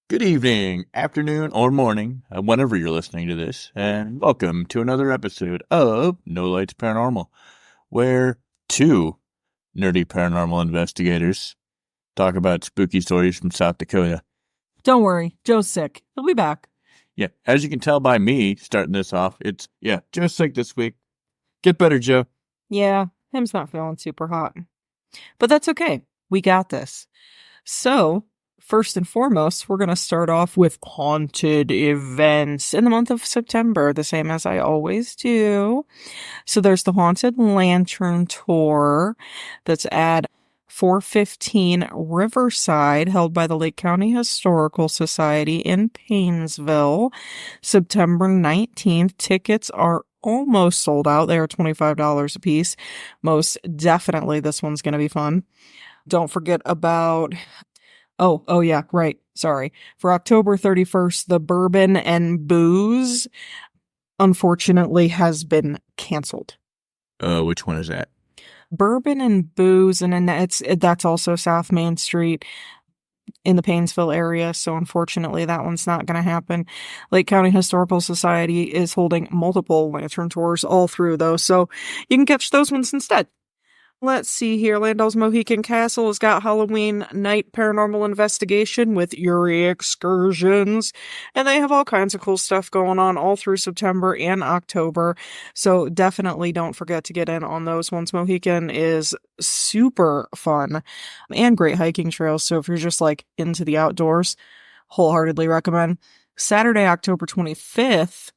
Good evening, afternoon, or morning, whenever you're listening to this, and welcome to another episode of No Lights Paranormal, where two nerdy paranormal investigators talk about spooky stories from South Dakota. Don't worry, Joe's sick. He'll be back. Yeah, as you can tell by me starting this off, Joe's sick this week. Get better, Joe. Yeah, him's not feeling super hot. But that's okay. We got this. So, first and foremost, we're going to start off with haunted events in the month of September, the same as I always do. So there's the Haunted Lantern Tour that's at 415 Riverside, held by the Lake County Historical Society in Paynesville, September 19th. Tickets are almost sold out. They are $25 a piece. Most definitely this one's going to be fun. Don't forget about... Oh yeah, right. Sorry. For October 31st, the Bourbon and Booze, unfortunately, has been canceled. Which one is that? Bourbon and Booze, and then that's also South Main Street in the Paynesville area, so unfortunately that one's not going to happen. Lake County Historical Society is holding multiple lantern tours all through, though, so you can catch those ones instead. Let's see here. Landall's Mohican Castle has got Halloween night paranormal investigation with eerie excursions. And they have all kinds of cool stuff going on all through September and October. So definitely don't forget to get in on those ones. Mohican is super fun and great hiking trails. So if you're just like into the outdoors, wholeheartedly recommend. Saturday, October 26th.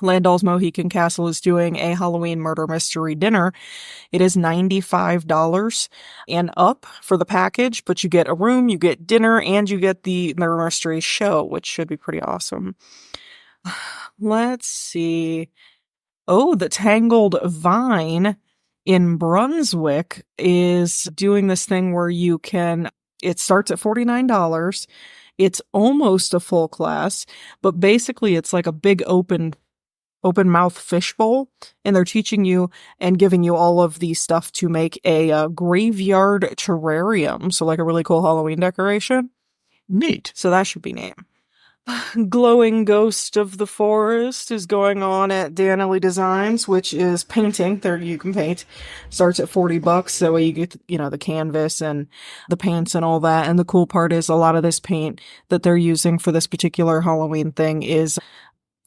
Landall's Mohican Castle is doing a Halloween murder mystery dinner. It is $95 and up for the package, but you get a room, you get dinner, and you get the murder mystery show, which should be pretty awesome. Let's see. Oh, the Tangled Vine in Brunswick is doing this thing where it starts at $49. It's almost a full class, but basically it's like a big open mouth fishbowl, and they're teaching you and giving you all of the stuff to make a graveyard terrarium. So like a really cool Halloween decoration. Neat. So that should be neat. Glowing Ghost of the Forest is going on at Danelli Designs, which is painting. There you can paint. Starts at $40. So you get, the canvas and the paints and all that. And the cool part is a lot of this paint that they're using for this particular Halloween thing is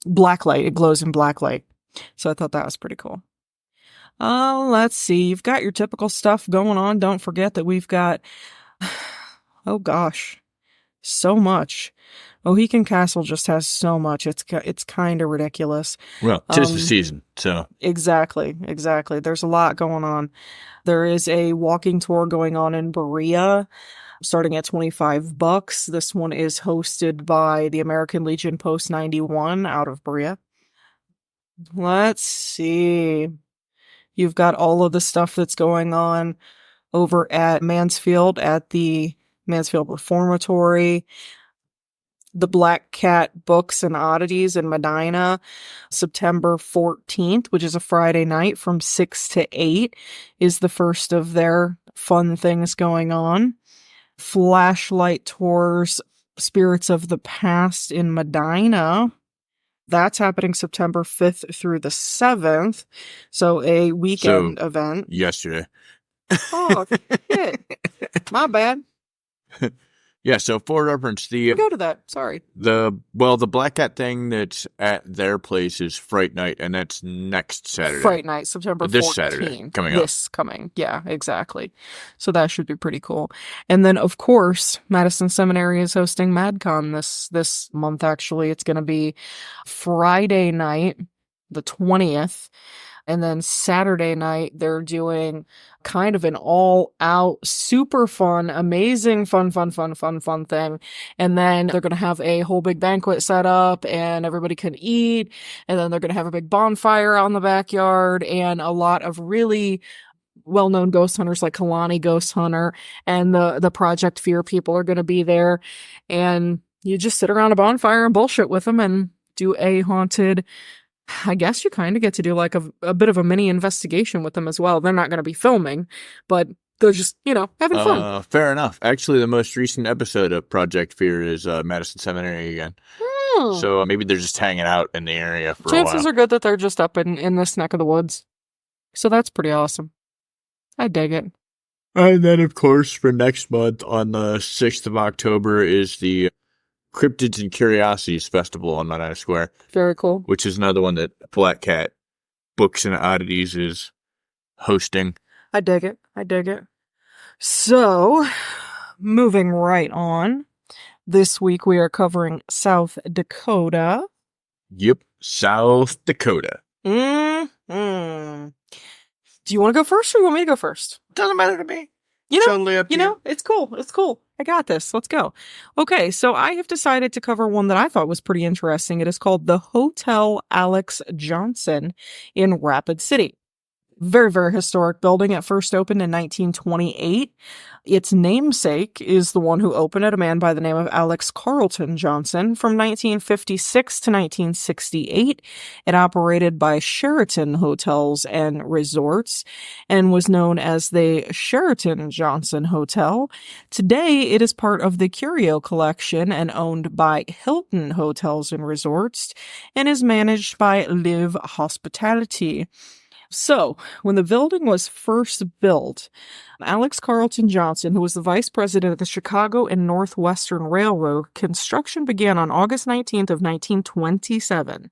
blacklight. It glows in blacklight. So I thought that was pretty cool. Let's see. You've got your typical stuff going on. Don't forget that we've got, oh gosh, so much. Mohican Castle just has so much. It's kind of ridiculous. Well, 'tis the season, so. Exactly. There's a lot going on. There is a walking tour going on in Berea, starting at $25. This one is hosted by the American Legion Post 91 out of Berea. Let's see. You've got all of the stuff that's going on over at Mansfield at the Mansfield Reformatory. The Black Cat Books and Oddities in Medina, September 14th, which is a Friday night from 6 to 8, is the first of their fun things going on. Flashlight Tours, Spirits of the Past in Medina. That's happening September 5th through the 7th. So a weekend event. Yesterday. Oh, shit. My bad. Yeah, so for reference, go to that. Sorry. The Black Cat thing that's at their place is Fright Night, and that's next Saturday. Fright Night, September 14th. This Saturday coming up. Yeah, exactly. So that should be pretty cool. And then, of course, Madison Seminary is hosting MadCon this month, actually. It's going to be Friday night, the 20th. And then Saturday night, they're doing kind of an all-out, super fun, amazing, fun thing. And then they're going to have a whole big banquet set up, and everybody can eat. And then they're going to have a big bonfire out in the backyard, and a lot of really well-known ghost hunters like Kalani Ghost Hunter and the Project Fear people are going to be there. And you just sit around a bonfire and bullshit with them and do a haunted... I guess you kind of get to do like a bit of a mini investigation with them as well. They're not going to be filming, but They're just, having fun. Fair enough. Actually, the most recent episode of Project Fear is Madison Seminary again. So maybe they're just hanging out in the area for a while. Chances are good that they're just up in this neck of the woods. So that's pretty awesome. I dig it. And then, of course, for next month on the 6th of October is the Cryptids and Curiosities Festival on Mount Ida Square. Very cool. Which is another one that Black Cat Books and Oddities is hosting. I dig it. So, moving right on. This week we are covering South Dakota. Yep, South Dakota. Mm-hmm. Do you want to go first or you want me to go first? Doesn't matter to me. Totally up to you. It's cool. I got this. Let's go. Okay, so I have decided to cover one that I thought was pretty interesting. It is called the Hotel Alex Johnson in Rapid City. Very, very historic building. It first opened in 1928. Its namesake is the one who opened it, a man by the name of Alex Carlton Johnson. From 1956 to 1968, it operated by Sheraton Hotels and Resorts and was known as the Sheraton Johnson Hotel. Today, it is part of the Curio Collection and owned by Hilton Hotels and Resorts and is managed by Live Hospitality. So, when the building was first built, Alex Carlton Johnson, who was the vice president of the Chicago and Northwestern Railroad, construction began on August 19th of 1927.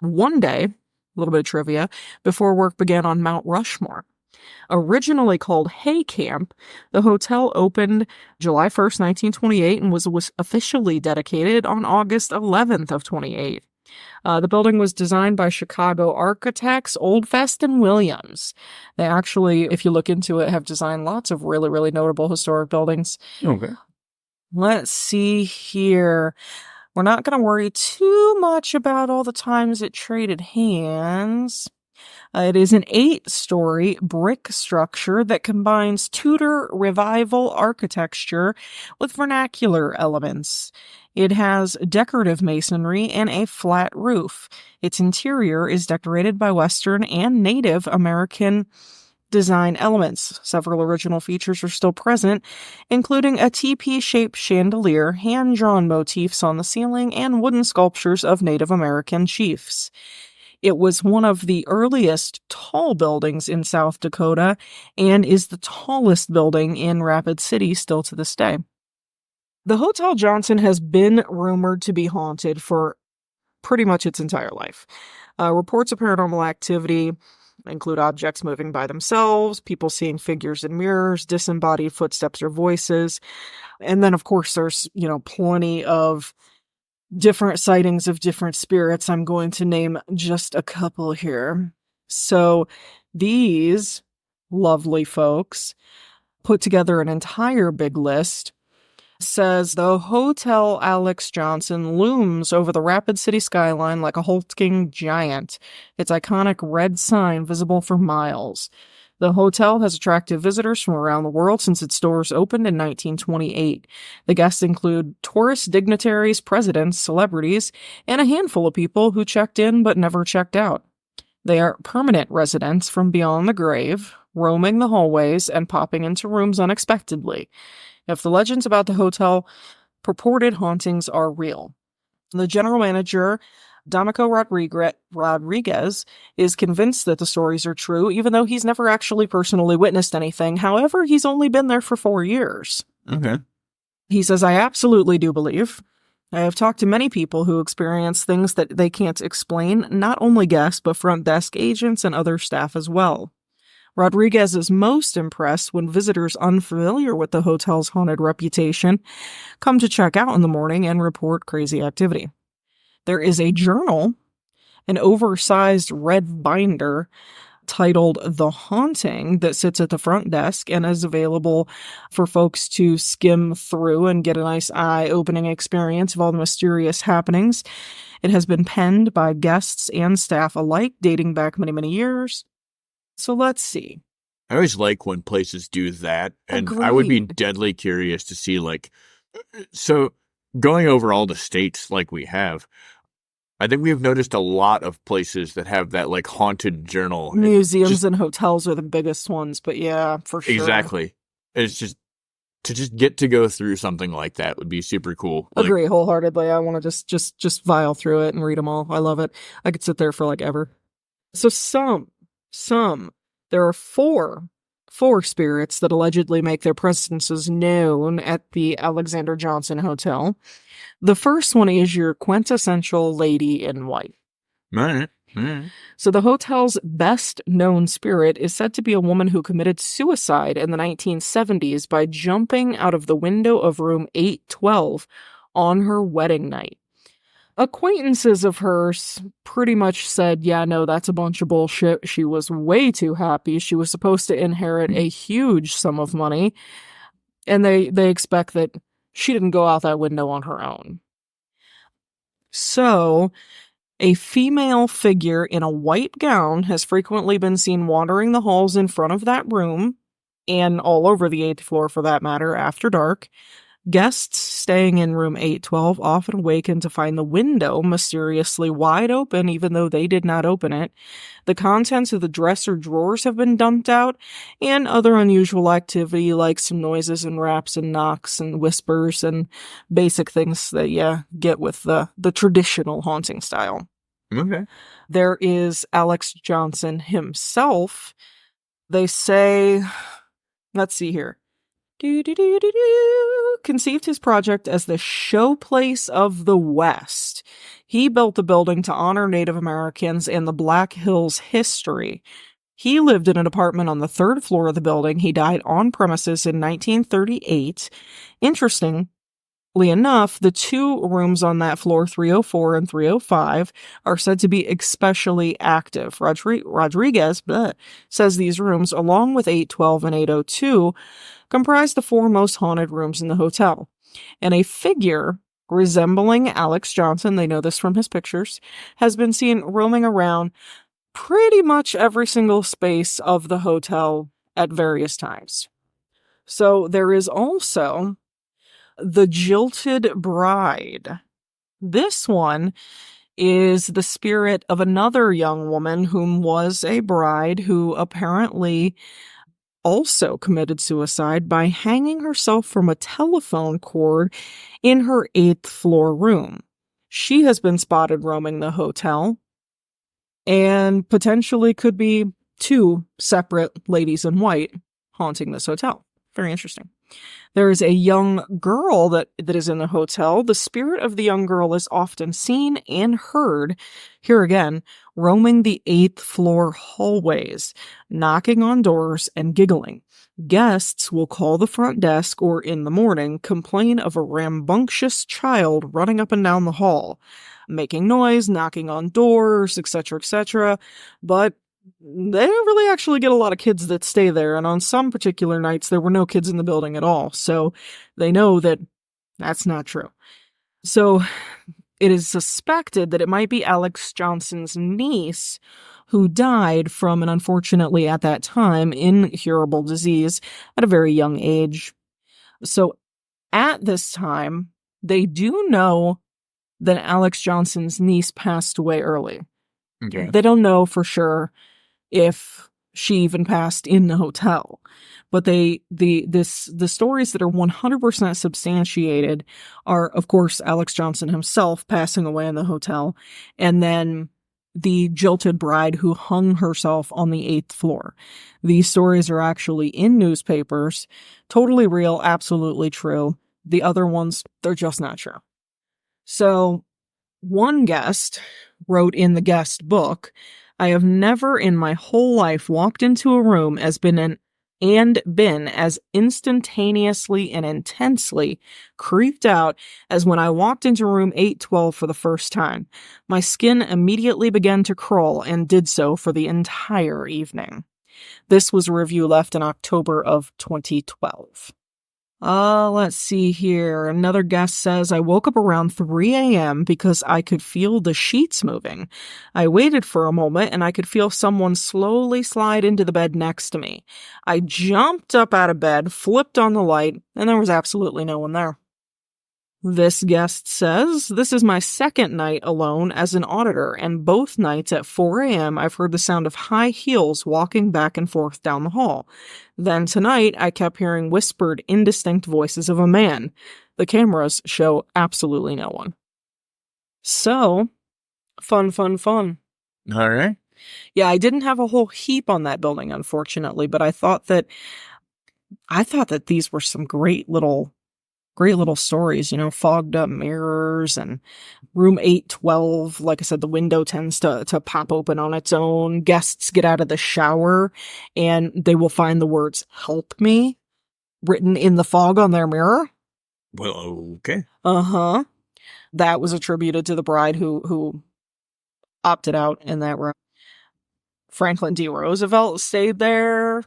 One day, a little bit of trivia, before work began on Mount Rushmore. Originally called Hay Camp, the hotel opened July 1st, 1928 and was officially dedicated on August 11th of 28. The building was designed by Chicago architects Oldfest and Williams. They actually, if you look into it, have designed lots of really, really notable historic buildings. Okay. Let's see here. We're not going to worry too much about all the times it traded hands. It is an 8-story brick structure that combines Tudor Revival architecture with vernacular elements. It has decorative masonry and a flat roof. Its interior is decorated by Western and Native American design elements. Several original features are still present, including a teepee-shaped chandelier, hand-drawn motifs on the ceiling, and wooden sculptures of Native American chiefs. It was one of the earliest tall buildings in South Dakota and is the tallest building in Rapid City still to this day. The Hotel Johnson has been rumored to be haunted for pretty much its entire life. Reports of paranormal activity include objects moving by themselves, people seeing figures in mirrors, disembodied footsteps or voices. And then, of course, there's, plenty of different sightings of different spirits. I'm going to name just a couple here. So these lovely folks put together an entire big list. Says the Hotel Alex Johnson looms over the Rapid City skyline like a hulking giant, its iconic red sign visible for miles. The hotel has attracted visitors from around the world since its doors opened in 1928. The guests include tourist dignitaries, presidents, celebrities, and a handful of people who checked in but never checked out. They are permanent residents from beyond the grave, roaming the hallways and popping into rooms unexpectedly. If the legends about the hotel purported hauntings are real. The general manager, Damico Rodriguez, is convinced that the stories are true, even though he's never actually personally witnessed anything. However, he's only been there for 4 years. Okay. He says, I absolutely do believe. I have talked to many people who experience things that they can't explain, not only guests, but front desk agents and other staff as well. Rodriguez is most impressed when visitors unfamiliar with the hotel's haunted reputation come to check out in the morning and report crazy activity. There is a journal, an oversized red binder titled The Haunting that sits at the front desk and is available for folks to skim through and get a nice eye-opening experience of all the mysterious happenings. It has been penned by guests and staff alike, dating back many, many years. So let's see. I always like when places do that, and Agreed. I would be deadly curious to see, so going over all the states like we have, I think we've noticed a lot of places that have that, haunted journal. Museums and hotels are the biggest ones, but yeah, for sure. Exactly. It's just to get to go through something like that would be super cool. Like, Agree wholeheartedly. I want to just file through it and read them all. I love it. I could sit there for like ever. So there are four spirits that allegedly make their presences known at the Alexander Johnson Hotel. The first one is your quintessential lady in white. all right. So the hotel's best known spirit is said to be a woman who committed suicide in the 1970s by jumping out of the window of room 812 on her wedding night. Acquaintances of hers pretty much said, yeah, no, that's a bunch of bullshit. She was way too happy. She was supposed to inherit a huge sum of money, and they expect that she didn't go out that window on her own. So, a female figure in a white gown has frequently been seen wandering the halls in front of that room, and all over the 8th floor for that matter, after dark. Guests staying in room 812 often awaken to find the window mysteriously wide open even though they did not open it. The contents of the dresser drawers have been dumped out, and other unusual activity like some noises and raps and knocks and whispers and basic things that you get with the traditional haunting style. Okay. There is Alex Johnson himself. They say, let's see here. Conceived his project as the showplace of the West. He built the building to honor Native Americans and the Black Hills history. He lived in an apartment on the 3rd floor of the building. He died on premises in 1938. Interestingly enough, the 2 rooms on that floor, 304 and 305, are said to be especially active. Rodriguez says these rooms, along with 812 and 802, comprise the 4 most haunted rooms in the hotel. And a figure resembling Alex Johnson, they know this from his pictures, has been seen roaming around pretty much every single space of the hotel at various times. So there is also the Jilted Bride. This one is the spirit of another young woman whom was a bride who apparently also committed suicide by hanging herself from a telephone cord in her 8th floor room. She has been spotted roaming the hotel and potentially could be 2 separate ladies in white haunting this hotel. Very interesting. There is a young girl that is in the hotel. The spirit of the young girl is often seen and heard, here again, roaming the 8th floor hallways, knocking on doors and giggling. Guests will call the front desk or in the morning complain of a rambunctious child running up and down the hall, making noise, knocking on doors, etc., but they don't really actually get a lot of kids that stay there, and on some particular nights there were no kids in the building at all, so they know that that's not true. So it is suspected that it might be Alex Johnson's niece who died from an unfortunately at that time incurable disease at a very young age. So at this time, they do know that Alex Johnson's niece passed away early. Okay. They don't know for sure if she even passed in the hotel. But the stories that are 100% substantiated are, of course, Alex Johnson himself passing away in the hotel, and then the jilted bride who hung herself on the 8th floor. These stories are actually in newspapers, totally real, absolutely true. The other ones, they're just not true. So, one guest wrote in the guest book, I have never in my whole life walked into a room and been as instantaneously and intensely creeped out as when I walked into room 812 for the first time. My skin immediately began to crawl and did so for the entire evening. This was a review left in October of 2012. Let's see here. Another guest says, I woke up around 3 a.m. because I could feel the sheets moving. I waited for a moment and I could feel someone slowly slide into the bed next to me. I jumped up out of bed, flipped on the light, and there was absolutely no one there. This guest says, "This is my second night alone as an auditor, and both nights at 4 a.m. I've heard the sound of high heels walking back and forth down the hall. Then tonight I kept hearing whispered, indistinct voices of a man. The cameras show absolutely no one." So, fun. All right. Yeah, I didn't have a whole heap on that building, unfortunately, but I thought that these were some great little stories, fogged up mirrors and room 812. Like I said, the window tends to pop open on its own. Guests get out of the shower and they will find the words "help me" written in the fog on their mirror. Well, okay. Uh-huh. That was attributed to the bride who opted out in that room. Franklin D. Roosevelt stayed there.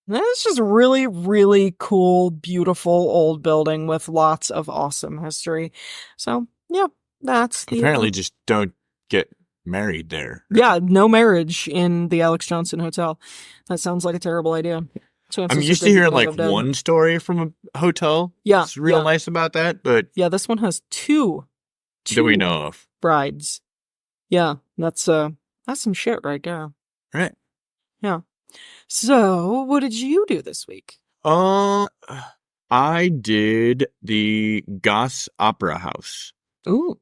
It's just a really, really cool, beautiful old building with lots of awesome history. So, yeah, that's the... Apparently just don't get married there. Yeah, no marriage in the Alex Johnson Hotel. That sounds like a terrible idea. I'm used to hearing like one story from a hotel. Yeah. It's real nice about that, but... Yeah, this one has two that we know of. Brides. Yeah, that's some shit right there. Right. Yeah. So, what did you do this week? I did the Goss Opera House. Ooh.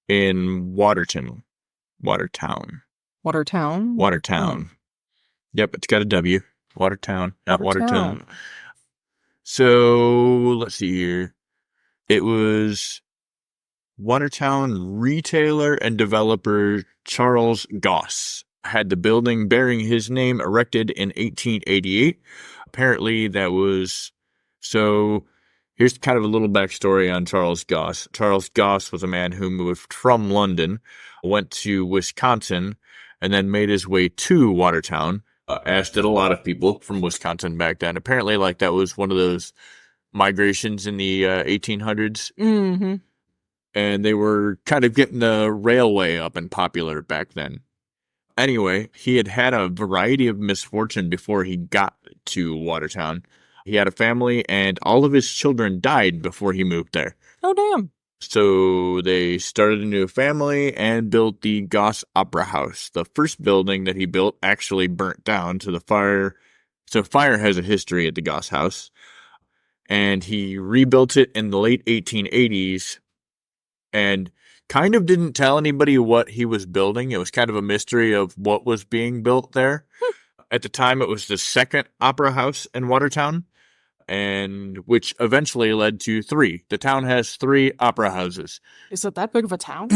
In Watertown. Watertown? Watertown. Oh. Yep, it's got a W. Watertown, not Watertown. So, let's see here. It was Watertown retailer and developer Charles Goss had the building bearing his name erected in 1888. Apparently that was... So, here's kind of a little backstory on Charles Goss. Charles Goss was a man who moved from London, went to Wisconsin, and then made his way to Watertown, as did a lot of people from Wisconsin back then. Apparently, like, that was one of those migrations in the 1800s. Mm-hmm. And they were kind of getting the railway up and popular back then. Anyway, he had a variety of misfortune before he got to Watertown. He had a family, and all of his children died before he moved there. Oh, damn. So they started a new family and built the Goss Opera House. The first building that he built actually burnt down to the fire. So fire has a history at the Goss House. And he rebuilt it in the late 1880s and kind of didn't tell anybody what he was building. It was kind of a mystery of what was being built there. At the time, it was the second opera house in Watertown, and which eventually led to 3. The town has 3 opera houses. Is it that big of a town?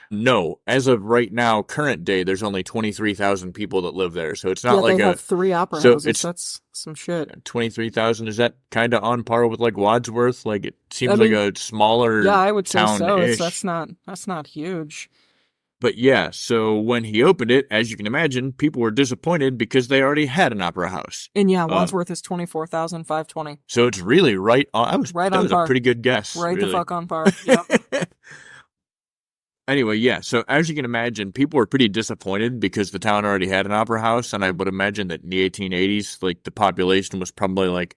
No. As of right now, current day, there's only 23,000 people that live there. So it's not like they have 3 opera houses. That's some shit. 23,000, is that kind of on par with like Wadsworth? Like it seems like a smaller town-ish. Yeah, I would say so. That's not huge. But yeah, so when he opened it, as you can imagine, people were disappointed because they already had an opera house. And yeah, Wadsworth is 24,520. So it's really right on. That was a pretty good guess. Right really. the fuck on par. Yep. Anyway, yeah, so as you can imagine, people were pretty disappointed because the town already had an opera house, and I would imagine that in the 1880s, like, the population was probably like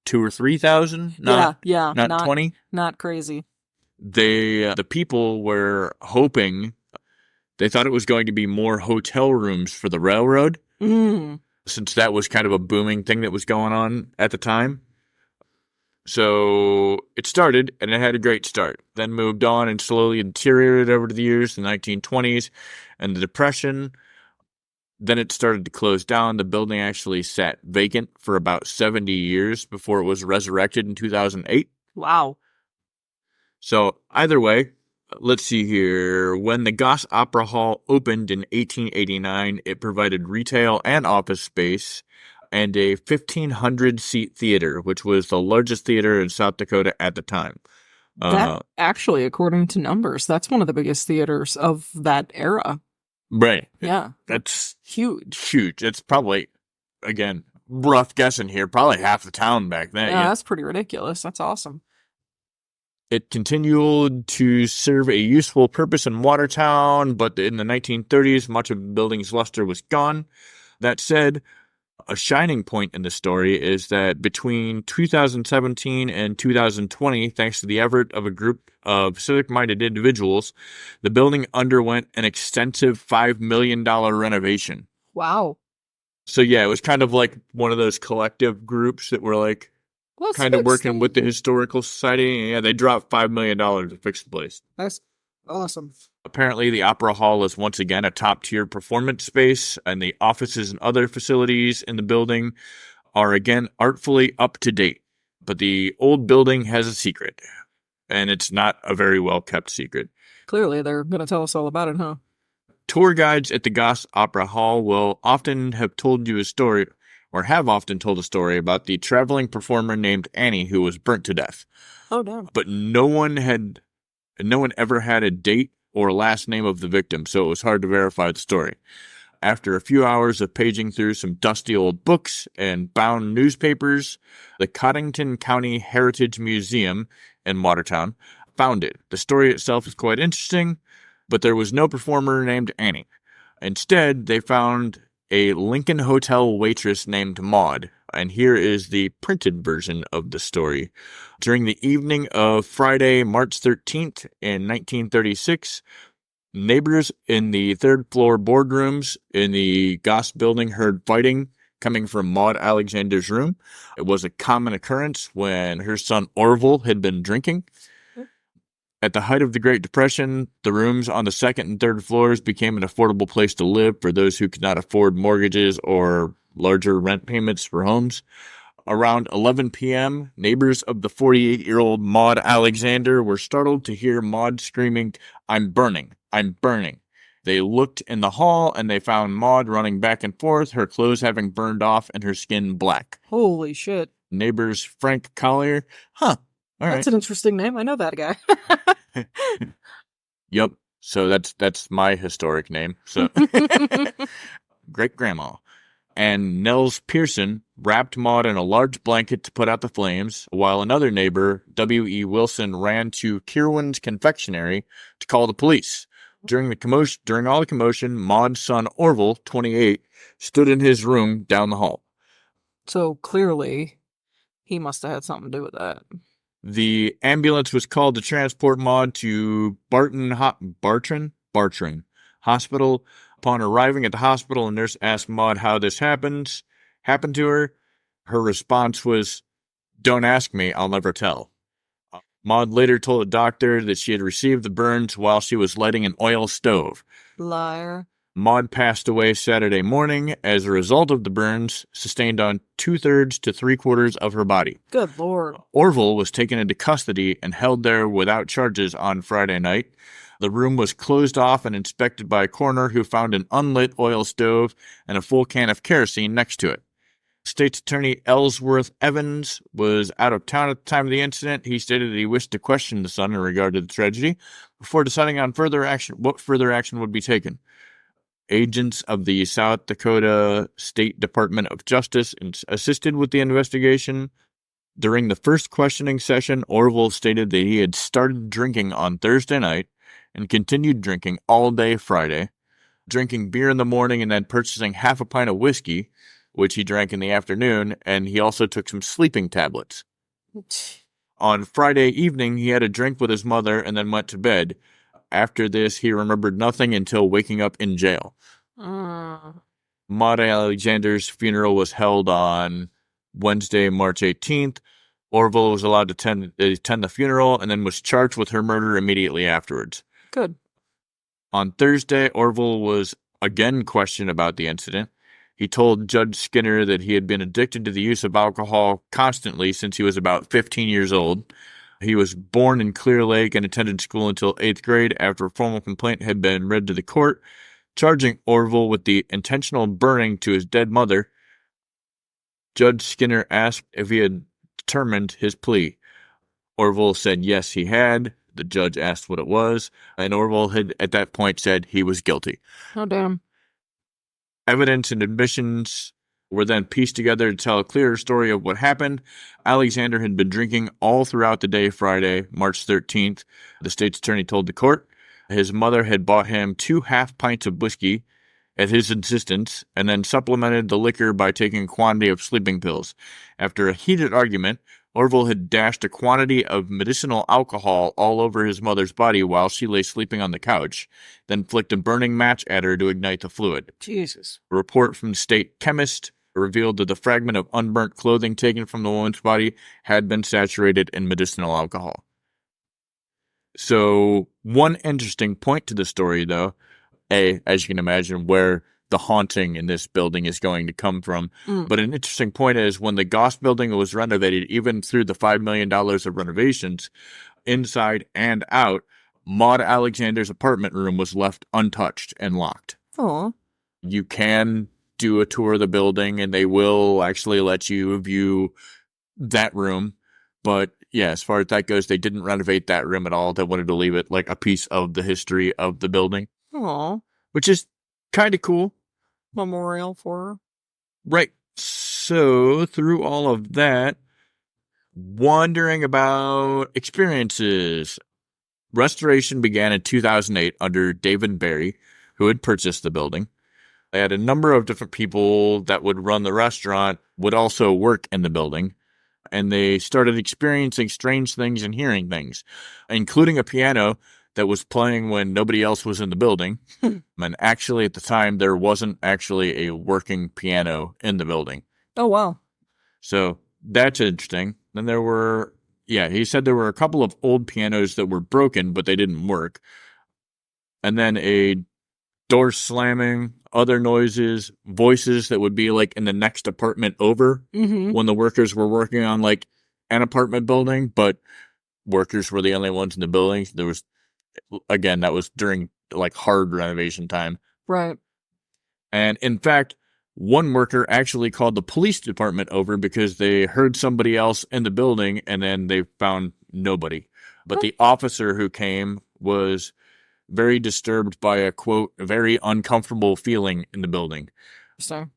2,000 or 3,000. Not 20. Not crazy. The people were hoping... They thought it was going to be more hotel rooms for the railroad, since that was kind of a booming thing that was going on at the time. So it started, and it had a great start. Then moved on and slowly deteriorated over the years, the 1920s, and the Depression. Then it started to close down. The building actually sat vacant for about 70 years before it was resurrected in 2008. Wow. So either way... Let's see here. When the Goss Opera Hall opened in 1889, it provided retail and office space and a 1,500-seat theater, which was the largest theater in South Dakota at the time. That actually, according to numbers, that's one of the biggest theaters of that era. Right. Yeah. That's huge. Huge. It's probably, again, rough guessing here, probably half the town back then. Yeah, that's pretty ridiculous. That's awesome. It continued to serve a useful purpose in Watertown, but in the 1930s, much of the building's luster was gone. That said, A shining point in the story is that between 2017 and 2020, thanks to the effort of a group of civic-minded individuals, the building underwent an extensive $5 million renovation. Wow. So yeah, it was kind of like one of those collective groups that were like kind of working with the Historical Society. And yeah, they dropped $5 million to fix the place. That's awesome. Apparently, the Opera Hall is once again a top-tier performance space, and the offices and other facilities in the building are again artfully up to date. But the old building has a secret, and it's not a very well-kept secret. Clearly, they're going to tell us all about it, huh? Tour guides at the Goss Opera Hall will often have told you a story, or have often told a story about the traveling performer named Annie who was burnt to death. Oh, damn. But no one ever had a date or last name of the victim, so it was hard to verify the story. After a few hours of paging through some dusty old books and bound newspapers, the Cottington County Heritage Museum in Watertown found it. The story itself is quite interesting, but there was no performer named Annie. Instead, they found a Lincoln Hotel waitress named Maud, and here is the printed version of the story. During the evening of Friday, March 13th in 1936, neighbors in the third-floor boardrooms in the Goss building heard fighting coming from Maud Alexander's room. It was a common occurrence when her son Orville had been drinking. At the height of the Great Depression, the rooms on the second and third floors became an affordable place to live for those who could not afford mortgages or larger rent payments for homes. Around 11 p.m., neighbors of the 48-year-old Maud Alexander were startled to hear Maud screaming, "I'm burning, I'm burning." They looked in the hall and they found Maud running back and forth, her clothes having burned off and her skin black. Holy shit. Neighbors Frank Collier, all right. That's an interesting name. I know that guy. Yep. So that's my historic name. So great-grandma. And Nels Pearson wrapped Maud in a large blanket to put out the flames, while another neighbor, W.E. Wilson, ran to Kirwan's confectionery to call the police. During all the commotion, Maud's son Orville, 28, stood in his room down the hall. So clearly, he must have had something to do with that. The ambulance was called to transport Maud to Bartran Hospital. Upon arriving at the hospital, a nurse asked Maud how this happened to her. Her response was, "Don't ask me, I'll never tell." Maud later told a doctor that she had received the burns while she was lighting an oil stove. Liar. Maud passed away Saturday morning as a result of the burns sustained on 2/3 to 3/4 of her body. Good Lord. Orville was taken into custody and held there without charges on Friday night. The room was closed off and inspected by a coroner who found an unlit oil stove and a full can of kerosene next to it. State's Attorney Ellsworth Evans was out of town at the time of the incident. He stated that he wished to question the son in regard to the tragedy before deciding on what further action would be taken. Agents of the South Dakota State Department of Justice assisted with the investigation. During the first questioning session, Orville stated that he had started drinking on Thursday night and continued drinking all day Friday, drinking beer in the morning and then purchasing half a pint of whiskey, which he drank in the afternoon, and he also took some sleeping tablets. On Friday evening, he had a drink with his mother and then went to bed. After this, he remembered nothing until waking up in jail. Maud Alexander's funeral was held on Wednesday, March 18th. Orville was allowed to attend the funeral and then was charged with her murder immediately afterwards. Good. On Thursday, Orville was again questioned about the incident. He told Judge Skinner that he had been addicted to the use of alcohol constantly since he was about 15 years old. He was born in Clear Lake and attended school until 8th grade after a formal complaint had been read to the court, charging Orville with the intentional burning to his dead mother. Judge Skinner asked if he had determined his plea. Orville said yes, he had. The judge asked what it was, and Orville had at that point said he was guilty. Oh, damn. Evidence and admissions were then pieced together to tell a clearer story of what happened. Alexander had been drinking all throughout the day Friday, March 13th, the state's attorney told the court. His mother had bought him 2 half pints of whiskey, at his insistence, and then supplemented the liquor by taking a quantity of sleeping pills. After a heated argument, Orville had dashed a quantity of medicinal alcohol all over his mother's body while she lay sleeping on the couch, then flicked a burning match at her to ignite the fluid. Jesus. A report from the state chemist revealed that the fragment of unburnt clothing taken from the woman's body had been saturated in medicinal alcohol. So, one interesting point to the story, though, as you can imagine, where the haunting in this building is going to come from. But an interesting point is when the Goss building was renovated, even through the $5 million of renovations, inside and out, Maud Alexander's apartment room was left untouched and locked. Oh. You can do a tour of the building, and they will actually let you view that room. But yeah, as far as that goes, they didn't renovate that room at all. They wanted to leave it like a piece of the history of the building. Oh. Which is kind of cool. Memorial for her. Right. So, through all of that, wondering about experiences. Restoration began in 2008 under David Barry, who had purchased the building. They had a number of different people that would run the restaurant, would also work in the building, and they started experiencing strange things and hearing things, including a piano that was playing when nobody else was in the building. And actually, at the time, there wasn't actually a working piano in the building. Oh, wow. So that's interesting. Then he said there were a couple of old pianos that were broken, but they didn't work. And then a door slamming, other noises, voices that would be like in the next apartment over when the workers were working on like an apartment building, but workers were the only ones in the building. There was, again, that was during like hard renovation time. Right. And in fact, one worker actually called the police department over because they heard somebody else in the building and then they found nobody. But the officer who came was very disturbed by a, quote, very uncomfortable feeling in the building. So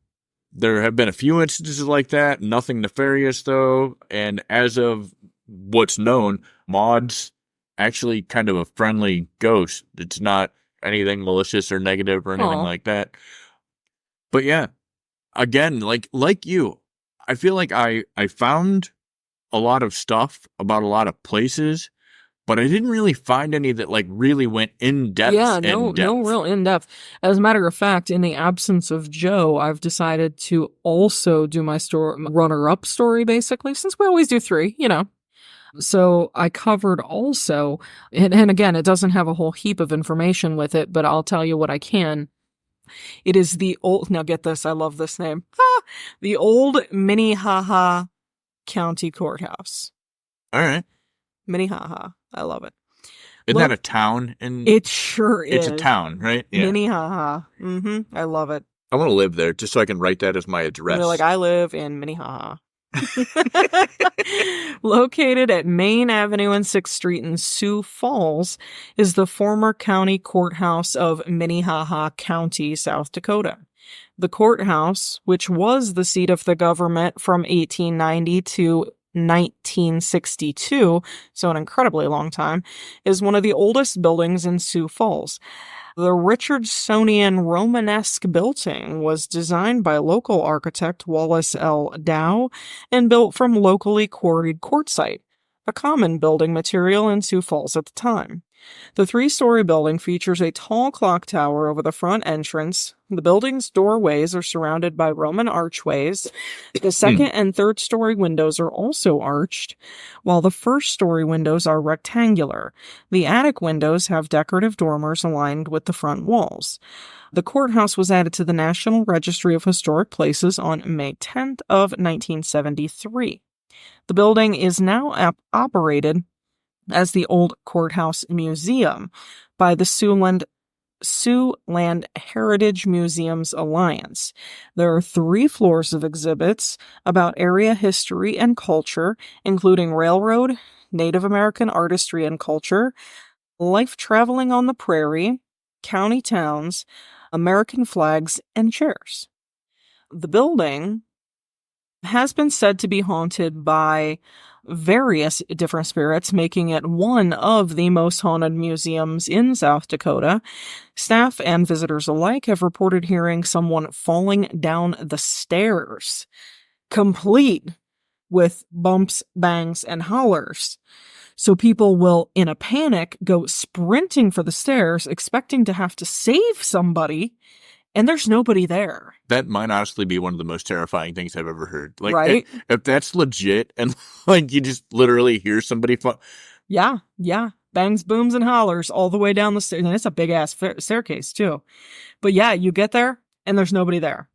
there have been a few instances like that, nothing nefarious though. And as of what's known, Maud's actually kind of a friendly ghost. It's not anything malicious or negative or anything like that. But yeah, again, like you, I feel like I found a lot of stuff about a lot of places, but I didn't really find any that like really went in depth. Yeah, no real in depth. As a matter of fact, in the absence of Joe, I've decided to also do my runner-up story, basically, since we always do 3, So I covered also, and again, it doesn't have a whole heap of information with it, but I'll tell you what I can. It is now get this, I love this name. The Old Minnehaha County Courthouse. All right. Minnehaha. I love it. Isn't that a town? It sure is. It's a town, right? Yeah. Minnehaha. I love it. I want to live there just so I can write that as my address. They're like, I live in Minnehaha. Located at Main Avenue and 6th Street in Sioux Falls is the former county courthouse of Minnehaha County, South Dakota. The courthouse, which was the seat of the government from 1890 to 1962, so an incredibly long time, is one of the oldest buildings in Sioux Falls. The Richardsonian Romanesque building was designed by local architect Wallace L. Dow and built from locally quarried quartzite, a common building material in Sioux Falls at the time. The 3-story building features a tall clock tower over the front entrance. The building's doorways are surrounded by Roman archways. The second and third-story windows are also arched, while the first-story windows are rectangular. The attic windows have decorative dormers aligned with the front walls. The courthouse was added to the National Registry of Historic Places on May 10th of 1973. The building is now operated as the Old Courthouse Museum by the Siouxland Heritage Museums Alliance. There are 3 floors of exhibits about area history and culture, including railroad, Native American artistry and culture, life traveling on the prairie, county towns, American flags, and chairs. The building has been said to be haunted by various different spirits, making it one of the most haunted museums in South Dakota. Staff and visitors alike have reported hearing someone falling down the stairs, complete with bumps, bangs, and hollers. So people will, in a panic, go sprinting for the stairs, expecting to have to save somebody, and there's nobody there. That might honestly be one of the most terrifying things I've ever heard. Like, right? If that's legit and like you just literally hear somebody Yeah. Bangs, booms, and hollers all the way down the stairs. And it's a big-ass staircase, too. But yeah, you get there, and there's nobody there.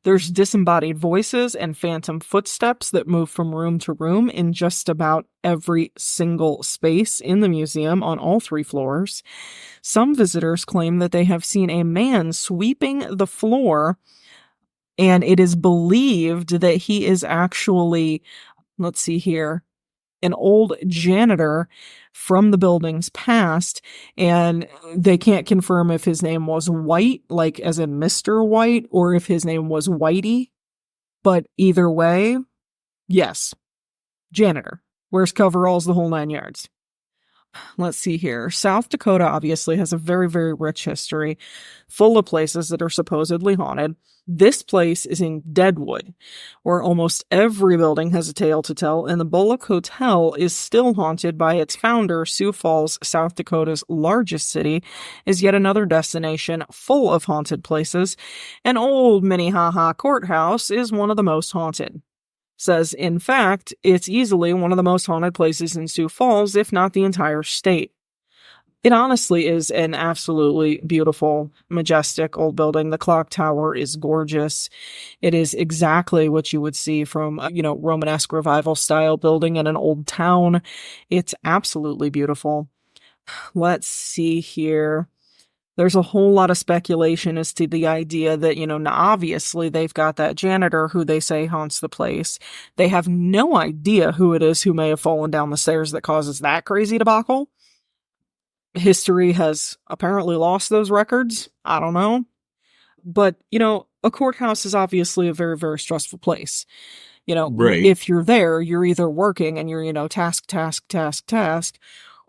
There's disembodied voices and phantom footsteps that move from room to room in just about every single space in the museum on all 3 floors. Some visitors claim that they have seen a man sweeping the floor, and it is believed that he is actually, let's see here, an old janitor from the building's past, and they can't confirm if his name was White, like as in Mr. White, or if his name was Whitey. But either way, yes, janitor. Wears coveralls, the whole 9 yards. Let's see here. South Dakota obviously has a very, very rich history, full of places that are supposedly haunted. This place is in Deadwood, where almost every building has a tale to tell, and the Bullock Hotel is still haunted by its founder. Sioux Falls, South Dakota's largest city, is yet another destination full of haunted places, and Old Minnehaha Courthouse is one of the most haunted. Says, in fact, it's easily one of the most haunted places in Sioux Falls, if not the entire state. It honestly is an absolutely beautiful, majestic old building. The clock tower is gorgeous. It is exactly what you would see from, Romanesque revival style building in an old town. It's absolutely beautiful. Let's see here. There's a whole lot of speculation as to the idea that, obviously they've got that janitor who they say haunts the place. They have no idea who it is who may have fallen down the stairs that causes that crazy debacle. History has apparently lost those records. I don't know. But, a courthouse is obviously a very, very stressful place. Right. If you're there, you're either working and you're, task,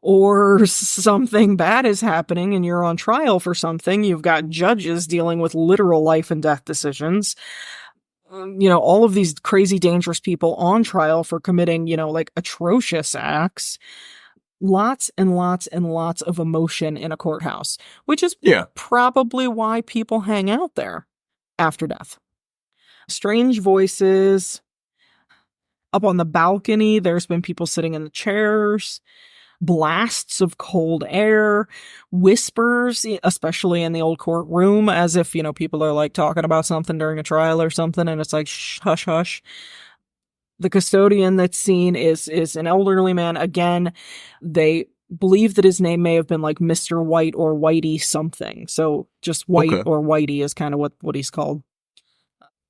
or something bad is happening and you're on trial for something. You've got judges dealing with literal life and death decisions. All of these crazy, dangerous people on trial for committing, atrocious acts. Lots and lots and lots of emotion in a courthouse, which is probably why people hang out there after death. Strange voices. Up on the balcony, there's been people sitting in the chairs. Blasts of cold air, whispers, especially in the old courtroom, as if, people are talking about something during a trial or something, and it's like, shh, hush, hush. The custodian that's seen is an elderly man. Again, they believe that his name may have been Mr. White or Whitey something. So just White or Whitey is kind of what he's called.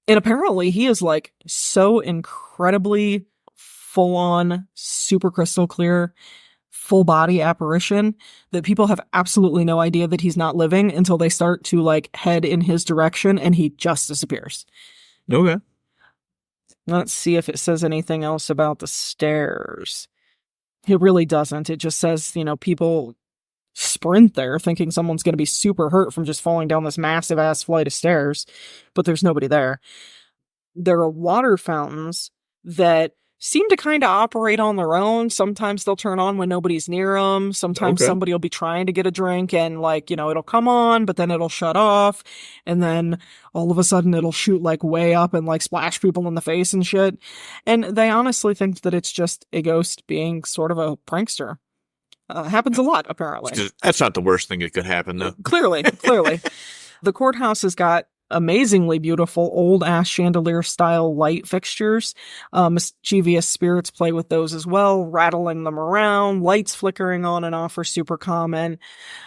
And apparently he is so incredibly full on, super crystal clear, full body apparition that people have absolutely no idea that he's not living until they start to head in his direction and he just disappears. Okay. Let's see if it says anything else about the stairs. It really doesn't. It just says, people sprint there thinking someone's going to be super hurt from just falling down this massive ass flight of stairs, but there's nobody there. There are water fountains that seem to kind of operate on their own. Sometimes they'll turn on when nobody's near them. Sometimes somebody will be trying to get a drink and it'll come on, but then it'll shut off. And then all of a sudden it'll shoot way up and splash people in the face and shit. And they honestly think that it's just a ghost being sort of a prankster. Happens a lot, apparently. That's not the worst thing that could happen, though. Clearly. The courthouse has got amazingly beautiful old-ass chandelier-style light fixtures. Mischievous spirits play with those as well, rattling them around. Lights flickering on and off are super common.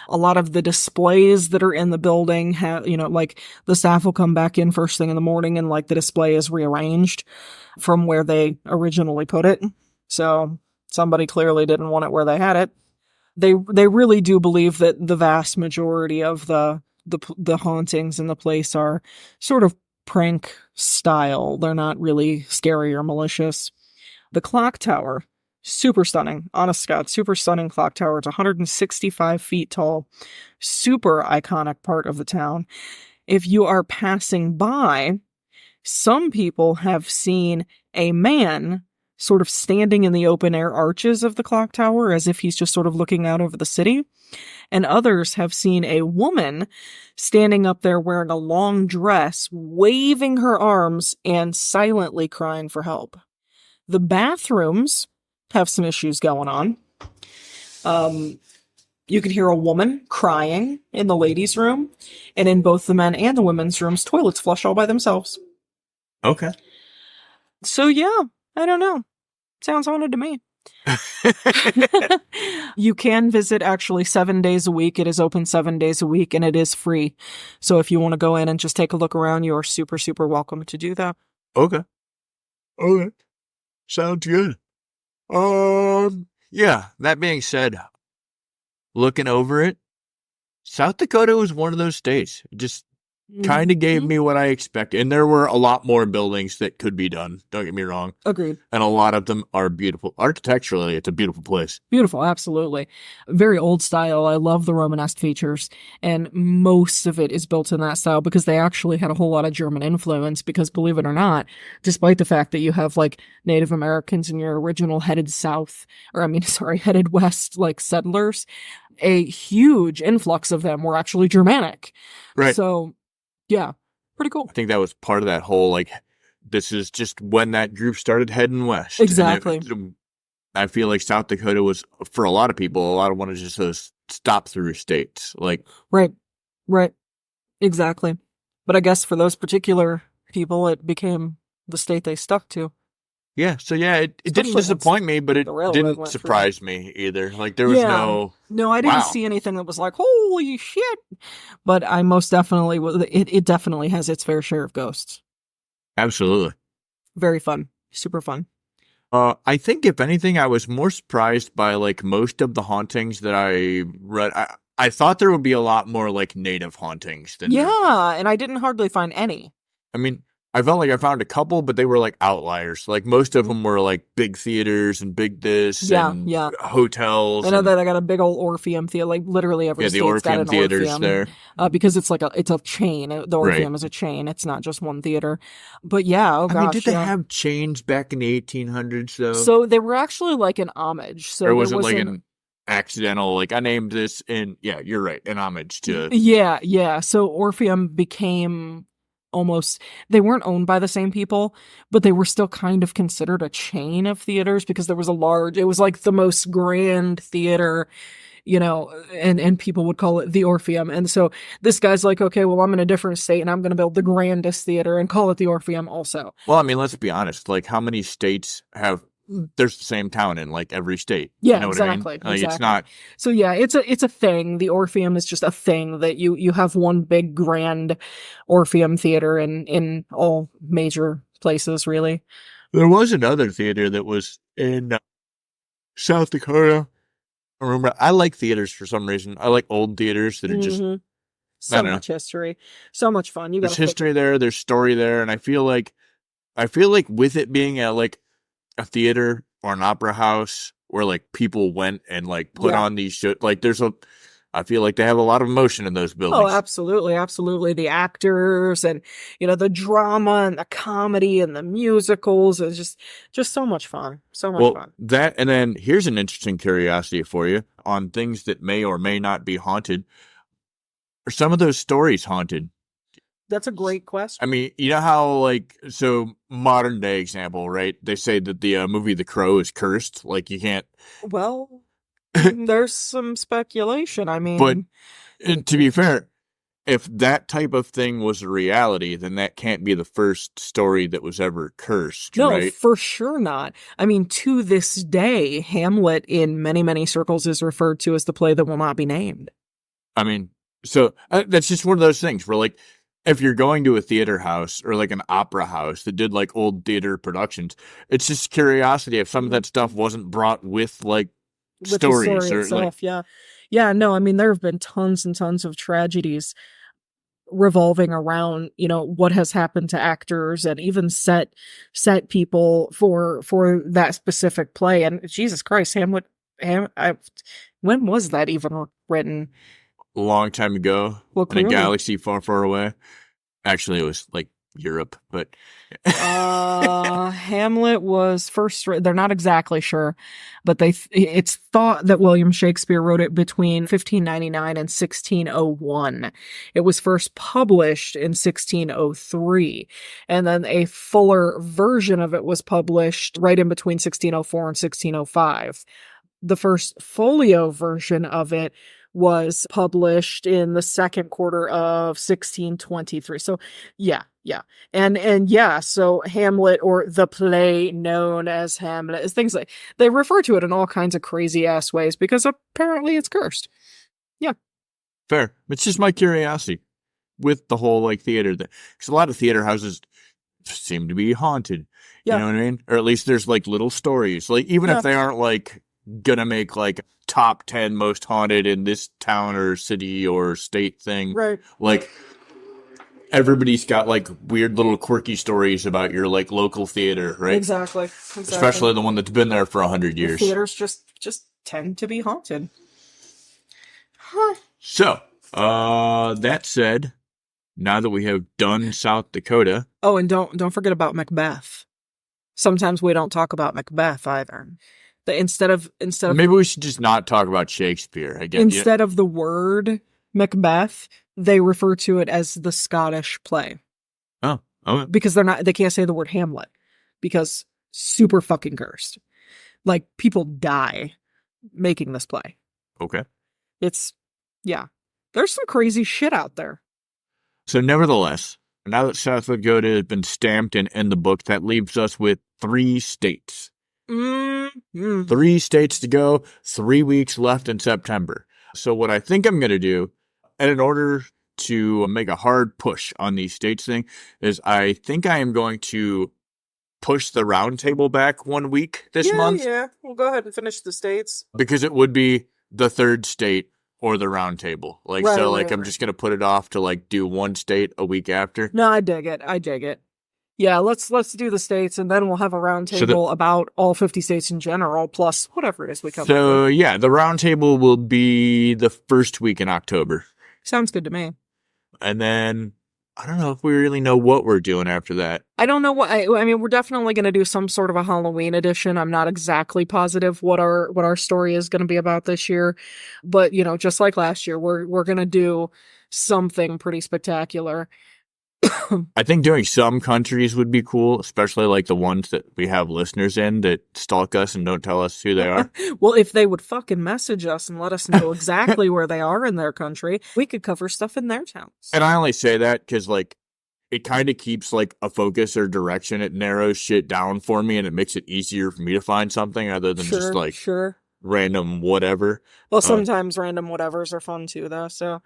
A lot of the displays that are in the building have, the staff will come back in first thing in the morning and the display is rearranged from where they originally put it. So somebody clearly didn't want it where they had it. They really do believe that the vast majority of the hauntings in the place are sort of prank style. They're not really scary or malicious. The clock tower, super stunning. Honest to God, super stunning clock tower. It's 165 feet tall. Super iconic part of the town. If you are passing by, some people have seen a man sort of standing in the open air arches of the clock tower as if he's just sort of looking out over the city. And others have seen a woman standing up there wearing a long dress, waving her arms and silently crying for help. The bathrooms have some issues going on. You can hear a woman crying in the ladies' room, and in both the men and the women's rooms, toilets flush all by themselves. Okay. So yeah, I don't know. Sounds haunted to me. You can visit actually 7 days a week. It is open 7 days a week, and it is free. So if you want to go in and just take a look around, you are super, super welcome to do that. Okay. Okay. Sounds good. Yeah, that being said, looking over it, South Dakota was one of those states. It just kind of gave me what I expected. And there were a lot more buildings that could be done. Don't get me wrong. Agreed. And a lot of them are beautiful. Architecturally, it's a beautiful place. Beautiful, absolutely. Very old style. I love the Romanesque features. And most of it is built in that style because they actually had a whole lot of German influence. Because believe it or not, despite the fact that you have like Native Americans in your original headed headed west, like settlers, a huge influx of them were actually Germanic. Right. So, yeah, pretty cool. I think that was part of that whole, like, this is just when that group started heading west. Exactly. I feel like South Dakota was, for a lot of people, a lot of one of just those stop-through states. Like, right. Exactly. But I guess for those particular people, it became the state they stuck to. Yeah, so yeah, it didn't disappoint me, but it didn't surprise me either. Like, there was No, I didn't see anything that was like, holy shit. But I most definitely, it definitely has its fair share of ghosts. Absolutely. Very fun. Super fun. I think, if anything, I was more surprised by, like, most of the hauntings that I read. I thought there would be a lot more, like, native hauntings than and I didn't hardly find any. I mean, I felt like I found a couple, but they were like outliers. Like, most of them were like big theaters and big and hotels. I know that I got a big old Orpheum theater, like literally every state's Orpheum got an theaters Orpheum, there. Because it's a chain. The Orpheum is a chain. It's not just one theater. But yeah, I mean, did they have chains back in the 1800s though? So they were actually like an homage. So or was it like an accidental, like, I named this you're right, an homage to. Yeah. So Orpheum became almost, they weren't owned by the same people, but they were still kind of considered a chain of theaters because there was it was like the most grand theater, and people would call it the Orpheum. And so this guy's like, okay, well, I'm in a different state and I'm going to build the grandest theater and call it the Orpheum also. Well, I mean, let's be honest. Like, how many states there's the same town in like every state. Yeah, you know exactly. What I mean? Exactly. It's not. So yeah, it's a thing. The Orpheum is just a thing that you have one big grand Orpheum theater in all major places, really. There was another theater that was in South Dakota. I remember. I like theaters for some reason. I like old theaters that are just so much history, so much fun. There's history there. There's story there, and I feel like with it being a theater or an opera house where like people went and like put on these shows. Like, I feel like they have a lot of emotion in those buildings. Oh, absolutely. Absolutely. The actors and, the drama and the comedy and the musicals is just so much fun. So much fun. That, and then here's an interesting curiosity for you on things that may or may not be haunted. Are some of those stories haunted? That's a great question. I mean, you know how, like, so modern day example, right? They say that the movie The Crow is cursed. Like, you can't. Well, there's some speculation. I mean, but to be fair, if that type of thing was a reality, then that can't be the first story that was ever cursed, right? No, for sure not. I mean, to this day, Hamlet in many, many circles is referred to as the play that will not be named. I mean, so that's just one of those things where, like, if you're going to a theater house or like an opera house that did like old theater productions, it's just curiosity if some of that stuff wasn't brought with like stories or itself, yeah. No, I mean, there have been tons and tons of tragedies revolving around, what has happened to actors and even set people for that specific play. And Jesus Christ, Hamlet, when was that even written? A long time ago. Well, in a clearly. galaxy far, far away. Actually, it was like Europe, but Hamlet was first. They're not exactly sure, but it's thought that William Shakespeare wrote it between 1599 and 1601. It was first published in 1603, and then a fuller version of it was published right in between 1604 and 1605. The first folio version of it was published in the second quarter of 1623. So yeah. And yeah, so Hamlet, or the play known as Hamlet, is things like, they refer to it in all kinds of crazy ass ways because apparently it's cursed. Yeah. Fair. It's just my curiosity with the whole like theater, because a lot of theater houses seem to be haunted. Yeah. You know what I mean? Or at least there's like little stories, like even if they aren't like gonna make like top 10 most haunted in this town or city or state thing. Right. Like everybody's got like weird little quirky stories about your like local theater, right? Exactly. Especially the one that's been there for 100 years. The theaters just tend to be haunted. Huh. So, that said, now that we have done South Dakota. Oh, and don't forget about Macbeth. Sometimes we don't talk about Macbeth either. Instead of maybe we should just not talk about Shakespeare again. Instead of the word Macbeth, they refer to it as the Scottish play. Oh, okay. Because they can't say the word Hamlet because super fucking cursed. Like people die making this play. Okay. There's some crazy shit out there. So nevertheless, now that South Dakota has been stamped and in the book, that leaves us with 3 states. 3 states to go, 3 weeks left in September. So what I think I'm going to do, and in order to make a hard push on these states thing, is I think I am going to push the roundtable back 1 week this month. Yeah, we'll go ahead and finish the states. Because it would be the 3rd state or the roundtable. I'm just going to put it off to like do 1 state a week after. No, I dig it. Yeah, let's do the states, and then we'll have a roundtable about all 50 states in general, plus whatever it is we come up with. So, yeah, the roundtable will be the 1st week in October. Sounds good to me. And then, I don't know if we really know what we're doing after that. I don't know what, I mean, we're definitely going to do some sort of a Halloween edition. I'm not exactly positive what our story is going to be about this year. But, just like last year, we're going to do something pretty spectacular. I think doing some countries would be cool, especially like the ones that we have listeners in that stalk us and don't tell us who they are. Well, if they would fucking message us and let us know exactly where they are in their country, we could cover stuff in their towns. And I only say that because like it kind of keeps like a focus or direction. It narrows shit down for me and it makes it easier for me to find something other than just like random whatever. Well, sometimes random whatevers are fun too, though. So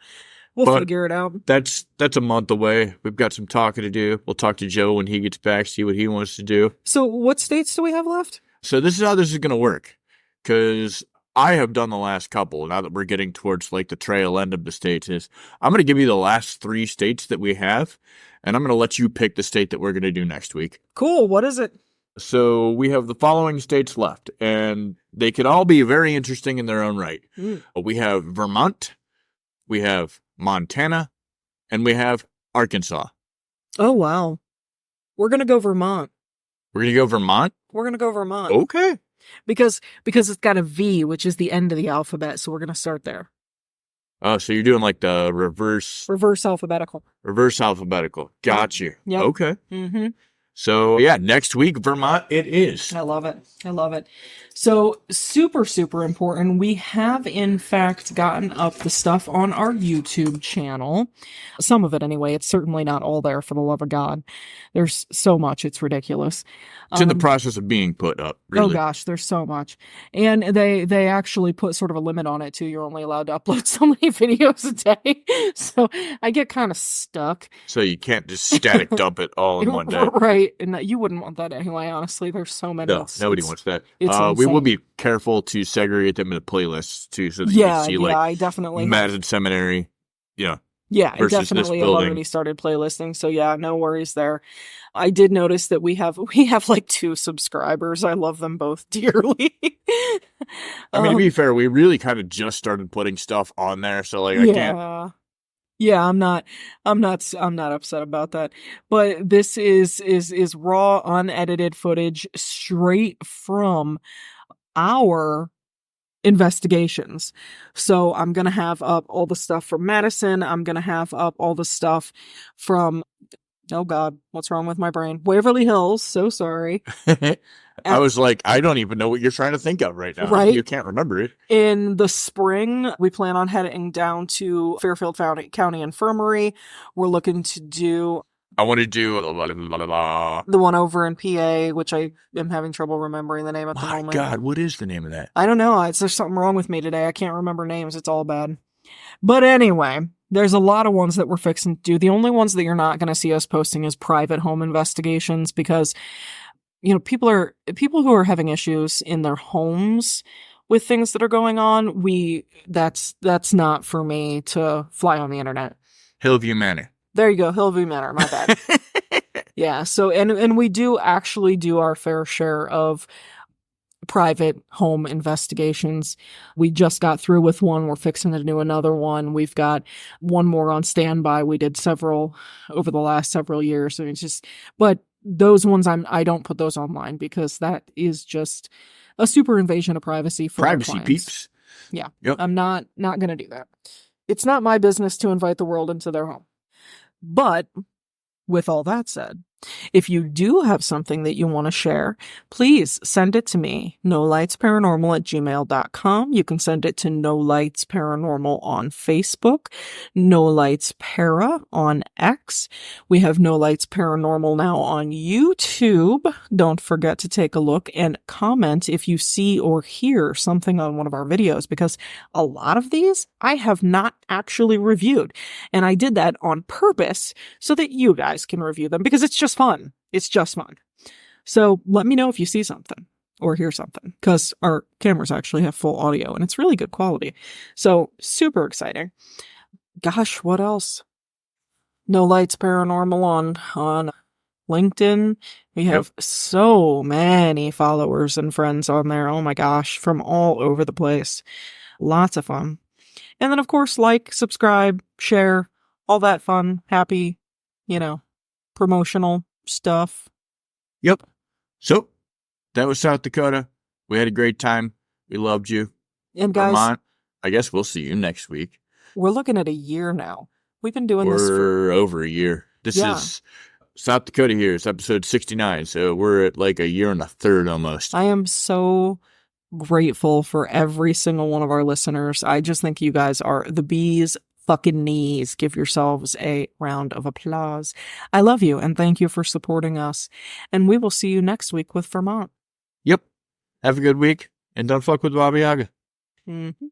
we'll figure it out. That's a month away. We've got some talking to do. We'll talk to Joe when he gets back, see what he wants to do. So what states do we have left? So this is how this is going to work. Because I have done the last couple. Now that we're getting towards like the trail end of the states, is I'm going to give you the last 3 states that we have. And I'm going to let you pick the state that we're going to do next week. Cool. What is it? So we have the following states left. And they could all be very interesting in their own right. We have Vermont. We have Montana, and we have Arkansas. Oh, wow. We're going to go Vermont. We're going to go Vermont? We're going to go Vermont. Okay. Because it's got a V, which is the end of the alphabet, so we're going to start there. Oh, so you're doing like the reverse alphabetical. Reverse alphabetical. Got you. Yep. Okay. Mm-hmm. So, yeah, next week, Vermont it is. I love it. So, super, super important. We have, in fact, gotten up the stuff on our YouTube channel. Some of it, anyway. It's certainly not all there, for the love of God. There's so much. It's ridiculous. It's in the process of being put up, really. Oh, gosh, there's so much. And they actually put sort of a limit on it, too. You're only allowed to upload so many videos a day. So, I get kind of stuck. So, you can't just static dump it all in one day. Right. And you wouldn't want that anyway, honestly. There's so many. No, nobody wants that. We will be careful to segregate them into playlists, too, so that you can see, like, I definitely Madison Seminary, Yeah, versus this definitely have building. already started playlisting. So yeah, no worries there. I did notice that we have like 2 subscribers. I love them both dearly. I mean, to be fair, we really kind of just started putting stuff on there, so like I can't. Yeah, I'm not upset about that. But this is raw, unedited footage straight from our investigations. So I'm going to have up all the stuff from Madison. I'm going to have up all the stuff from, oh God, what's wrong with my brain? Waverly Hills. So sorry. I was like, I don't even know what you're trying to think of right now. Right? You can't remember it. In the spring, we plan on heading down to Fairfield County Infirmary. We're looking to do... I want to do the one over in PA, which I am having trouble remembering the name at the moment. My God, what is the name of that? I don't know. There's something wrong with me today. I can't remember names. It's all bad. But anyway, there's a lot of ones that we're fixing to do. The only ones that you're not going to see us posting is private home investigations because, you know, people who are having issues in their homes with things that are going on. That's not for me to fly on the internet. Hillview Manor. There you go, Hillview Manor, my bad. Yeah, so, and we do actually do our fair share of private home investigations. We just got through with one. We're fixing to do another one. We've got one more on standby. We did several over the last several years. So it's just, but those ones I don't put those online because that is just a super invasion of privacy for privacy peeps. Yeah. Yep. I'm not going to do that. It's not my business to invite the world into their home. But with all that said, if you do have something that you want to share, please send it to me, nolightsparanormal@gmail.com. You can send it to No Lights Paranormal on Facebook, No Lights Para on X. We have No Lights Paranormal now on YouTube. Don't forget to take a look and comment if you see or hear something on one of our videos, because a lot of these I have not actually reviewed. And I did that on purpose so that you guys can review them because it's just fun. It's just fun. So let me know if you see something or hear something, because our cameras actually have full audio and it's really good quality. So super exciting. Gosh, what else? No Lights Paranormal on LinkedIn. We have so many followers and friends on there. Oh my gosh, from all over the place. Lots of fun. And then of course, like, subscribe, share, all that fun, happy, promotional stuff. Yep. So, that was South Dakota. We had a great time. We loved you. And guys, Vermont, I guess we'll see you next week. We're looking at a year now. We've been doing this for over a year. This is South Dakota here. It's episode 69. So we're at like a year and a third almost. I am so grateful for every single one of our listeners. I just think you guys are the bees fucking knees. Give yourselves a round of applause. I love you and thank you for supporting us. And we will see you next week with Vermont. Yep. Have a good week and don't fuck with Baba Yaga. Mm-hmm.